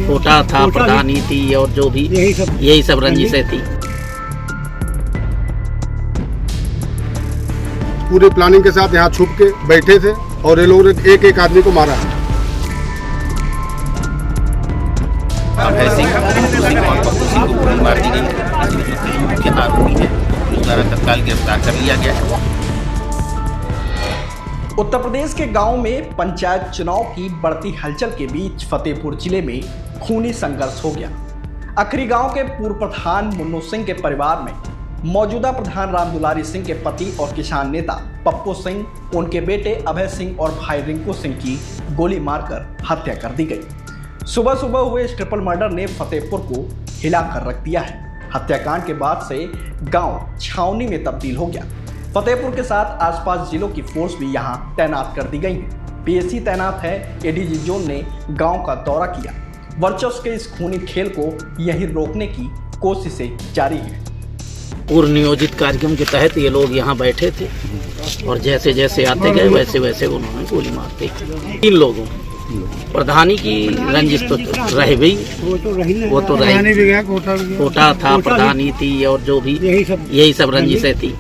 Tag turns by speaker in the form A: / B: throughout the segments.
A: कोटा था, प्रधानी थी और जो भी यही सब रंजिशें थी।
B: पूरी प्लानिंग के साथ यहाँ छुप के बैठे थे और ये लोगों ने एक एक आदमी को मारा है।
C: अभय सिंह और पप्पू सिंह को गोली मार दी गई। जो मुख्य आरोपी है उस द्वारा तत्काल गिरफ्तार कर लिया गया है।
D: उत्तर प्रदेश के गांव में पंचायत चुनाव की बढ़ती हलचल के बीच फतेहपुर जिले में खूनी संघर्ष हो गया। अखरी गांव के पूर्व प्रधान मुन्नू सिंह के परिवार में मौजूदा प्रधान रामदुलारी सिंह के पति और किसान नेता पप्पू सिंह, उनके बेटे अभय सिंह और भाई रिंकू सिंह की गोली मारकर हत्या कर दी गई। सुबह सुबह हुए इस ट्रिपल मर्डर ने फतेहपुर को हिलाकर रख दिया है। हत्याकांड के बाद से गांव छावनी में तब्दील हो गया। फतेहपुर के साथ आसपास जिलों की फोर्स भी यहां तैनात कर दी गई है। पीएसी तैनात है। एडीजी जोन ने गांव का दौरा किया। वर्चस्व के इस खूनी खेल को यहीं रोकने की कोशिशें जारी है।
A: पूर्व नियोजित कार्यक्रम के तहत ये लोग यहाँ बैठे थे और जैसे जैसे आते गए वैसे वैसे उन्होंने गोली मारते। 3 लोगों, प्रधानी की रंजिश तो रह गई, वो तो रही, कोटा था, प्रधानी थी और जो भी यही सब रंजिशें थी।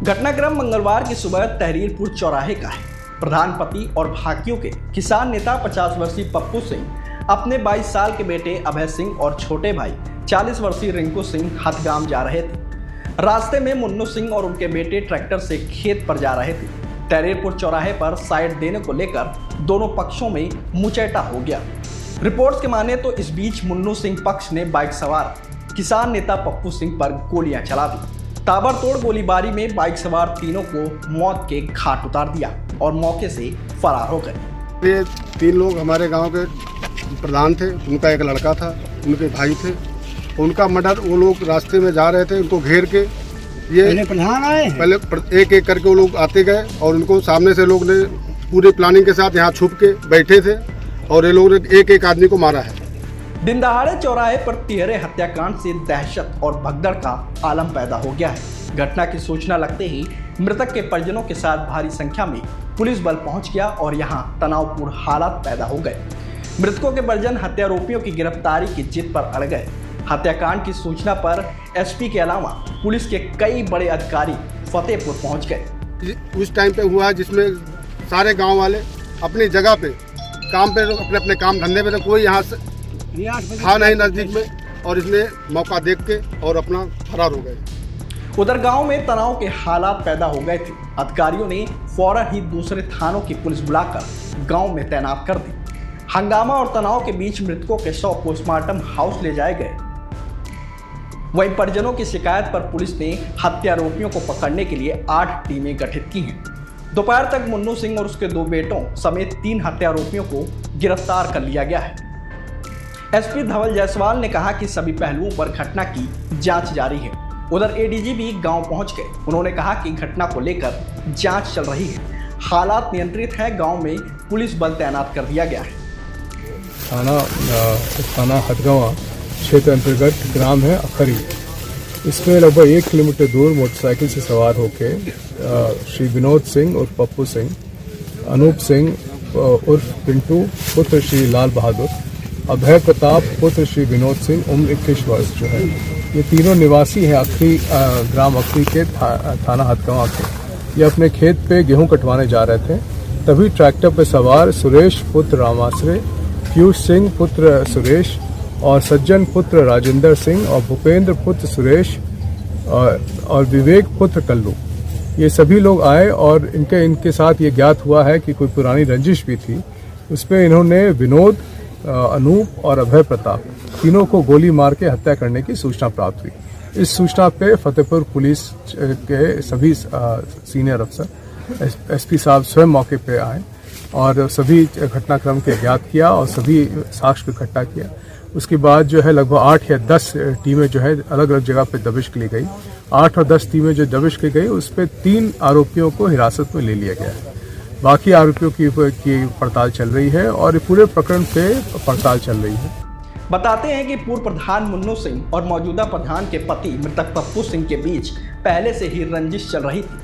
D: घटनाक्रम मंगलवार की सुबह तहरीरपुर चौराहे का है। प्रधान पति और भाकियों के किसान नेता 50 वर्षीय पप्पू सिंह अपने 22 साल के बेटे अभय सिंह और छोटे भाई 40 वर्षीय रिंकू सिंह हथगाम जा रहे थे। रास्ते में मुन्नू सिंह और उनके बेटे ट्रैक्टर से खेत पर जा रहे थे। तहरीरपुर चौराहे पर साइड देने को लेकर दोनों पक्षों में मुचैटा हो गया। रिपोर्ट्स के माने तो इस बीच मुन्नू सिंह पक्ष ने बाइक सवार किसान नेता पप्पू सिंह पर गोलियां चला दी। ताबड़तोड़ गोलीबारी में बाइक सवार तीनों को मौत के घाट उतार दिया और मौके से फरार हो गए।
B: ये 3 लोग हमारे गांव के प्रधान थे, उनका एक लड़का था, उनके भाई थे। उनका मर्डर, वो लोग रास्ते में जा रहे थे, उनको घेर के ये
E: प्रधान आए,
B: पहले एक एक करके वो लोग आते गए और उनको सामने से लोग ने पूरी प्लानिंग के साथ यहाँ छुप के बैठे थे और ये लोग ने एक एक आदमी को मारा है।
D: दिन दहाड़े चौराहे पर तिहरे हत्याकांड से दहशत और भगदड़ का आलम पैदा हो गया है। घटना की सूचना लगते ही मृतक के परिजनों के साथ भारी संख्या में पुलिस बल पहुंच गया और यहां तनावपूर्ण हालात पैदा हो गए। मृतकों के परिजन हत्यारोपियों की गिरफ्तारी की जिद पर अड़ गए। हत्याकांड की सूचना पर एसपी के अलावा पुलिस के कई बड़े अधिकारी फतेहपुर पहुंच गए।
B: उस टाइम पे हुआ जिसमें सारे गांव वाले अपनी जगह पे काम पे अपने अपने काम धंधे पे थे, कोई यहाँ से था नहीं नजदीक में, और इसने मौका देख के और अपना फरार हो गए।
D: उधर गांव में तनाव के हालात पैदा हो गए थे। अधिकारियों ने फौरन ही दूसरे थानों की पुलिस बुलाकर गांव में तैनात कर दी। हंगामा और तनाव के बीच मृतकों के शव पोस्टमार्टम हाउस ले जाए गए। वहीं परिजनों की शिकायत पर पुलिस ने हत्यारोपियों को पकड़ने के लिए 8 टीमें गठित की हैं। दोपहर तक मुन्नू सिंह और उसके 2 बेटों समेत 3 हत्यारोपियों को गिरफ्तार कर लिया गया है। एसपी धवल जायसवाल ने कहा कि सभी पहलुओं पर घटना की जांच जारी है। उधर एडीजी भी गांव पहुंच गए। उन्होंने कहा कि घटना को लेकर जांच चल रही है, हालात नियंत्रित है। गांव में पुलिस बल तैनात कर दिया गया है।
F: थाना हथगावा क्षेत्र अंतर्गत ग्राम है अखरी। इसमें लगभग 1 किलोमीटर दूर मोटरसाइकिल से सवार होकर श्री विनोद सिंह और पप्पू सिंह, अनूप सिंह उर्फ पिंटू पुत्र श्री लाल बहादुर, अभय प्रताप पुत्र श्री विनोद सिंह उम्र 21 वर्ष जो है, ये तीनों निवासी हैं अखरी ग्राम अखरी के थाना हथगावा के। ये अपने खेत पे गेहूं कटवाने जा रहे थे, तभी ट्रैक्टर पे सवार सुरेश पुत्र रामाश्रय, पीयूष सिंह पुत्र सुरेश और सज्जन पुत्र राजेंद्र सिंह और भूपेंद्र पुत्र सुरेश और विवेक पुत्र कल्लू, ये सभी लोग आए और इनके साथ ये ज्ञात हुआ है कि कोई पुरानी रंजिश भी थी। उसमें इन्होंने विनोद, अनूप और अभय प्रताप तीनों को गोली मार के हत्या करने की सूचना प्राप्त हुई। इस सूचना पे फतेहपुर पुलिस के सभी सीनियर अफसर, एसपी साहब स्वयं मौके पे आए और सभी घटनाक्रम के ज्ञात किया और सभी साक्ष्य को इकट्ठा किया। उसके बाद जो है लगभग 8 या 10 टीमें जो है अलग अलग जगह पे दबिश की गई। 8 और 10 टीमें जो दबिश की गई उस पर 3 आरोपियों को हिरासत में ले लिया गया है। बाकी आरोपियों की पड़ताल चल रही है और पूरे प्रकरण पे पड़ताल चल रही है।
D: बताते हैं कि पूर्व प्रधान मुन्नू सिंह और मौजूदा प्रधान के पति मृतक पप्पू सिंह के बीच पहले से ही रंजिश चल रही थी।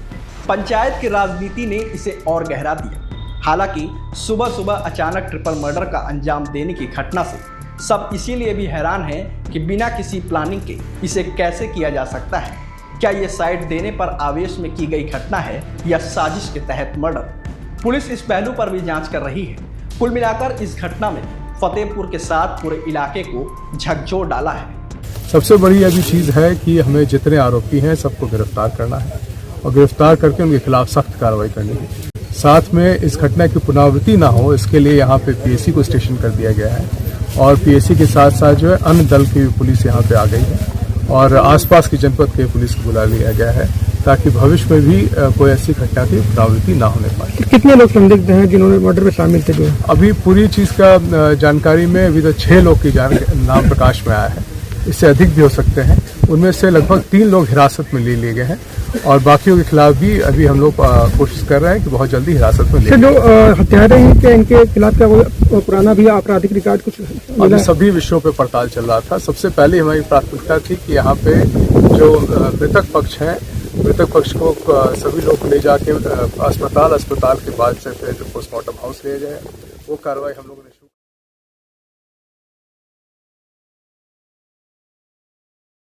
D: पंचायत की राजनीति ने इसे और गहरा दिया। हालांकि सुबह सुबह अचानक ट्रिपल मर्डर का अंजाम देने की घटना से सब इसीलिए भी हैरान हैं कि बिना किसी प्लानिंग के इसे कैसे किया जा सकता है। क्या ये साइड देने पर आवेश में की गई घटना है या साजिश के तहत मर्डर? पुलिस इस पहलू पर भी जांच कर रही है। कुल मिलाकर इस घटना में फतेहपुर के साथ पूरे इलाके को झकझोर डाला है।
F: सबसे बड़ी अभी चीज़ है कि हमें जितने आरोपी हैं सबको गिरफ्तार करना है और गिरफ्तार करके उनके खिलाफ सख्त कार्रवाई करनी है। साथ में इस घटना की पुनरावृत्ति ना हो इसके लिए यहाँ पे पीएसी को स्टेशन कर दिया गया है और पीएसी के साथ साथ जो है अन्य दल की पुलिस यहाँ पे आ गई है और आसपास की जनपद के पुलिस को बुला लिया गया है ताकि भविष्य में भी कोई ऐसी घटना की पुनरावृत्ति ना होने पाए।
E: कितने लोग संदिग्ध हैं जिन्होंने मर्डर में शामिल थे?
F: अभी पूरी चीज़ का जानकारी में अभी तो 6 लोग की नाम प्रकाश में आया है, इससे अधिक भी हो सकते हैं। उनमें से लगभग 3 लोग हिरासत में ले लिए गए हैं और बाकियों के खिलाफ भी अभी हम लोग कोशिश कर रहे हैं कि बहुत जल्दी हिरासत में ले।
E: जो हत्यारे हैं क्या इनके खिलाफ क्या पुराना भी आपराधिक रिकॉर्ड कुछ
F: अभी सभी विषयों पे पड़ताल चल रहा था। सबसे पहले हमारी प्राथमिकता थी कि यहाँ पे जो मृतक पक्ष है मृतक पक्ष को सभी लोग ले जाके अस्पताल के बाद से फिर पोस्टमार्टम हाउस ले गए। वो कार्रवाई हम लोगों ने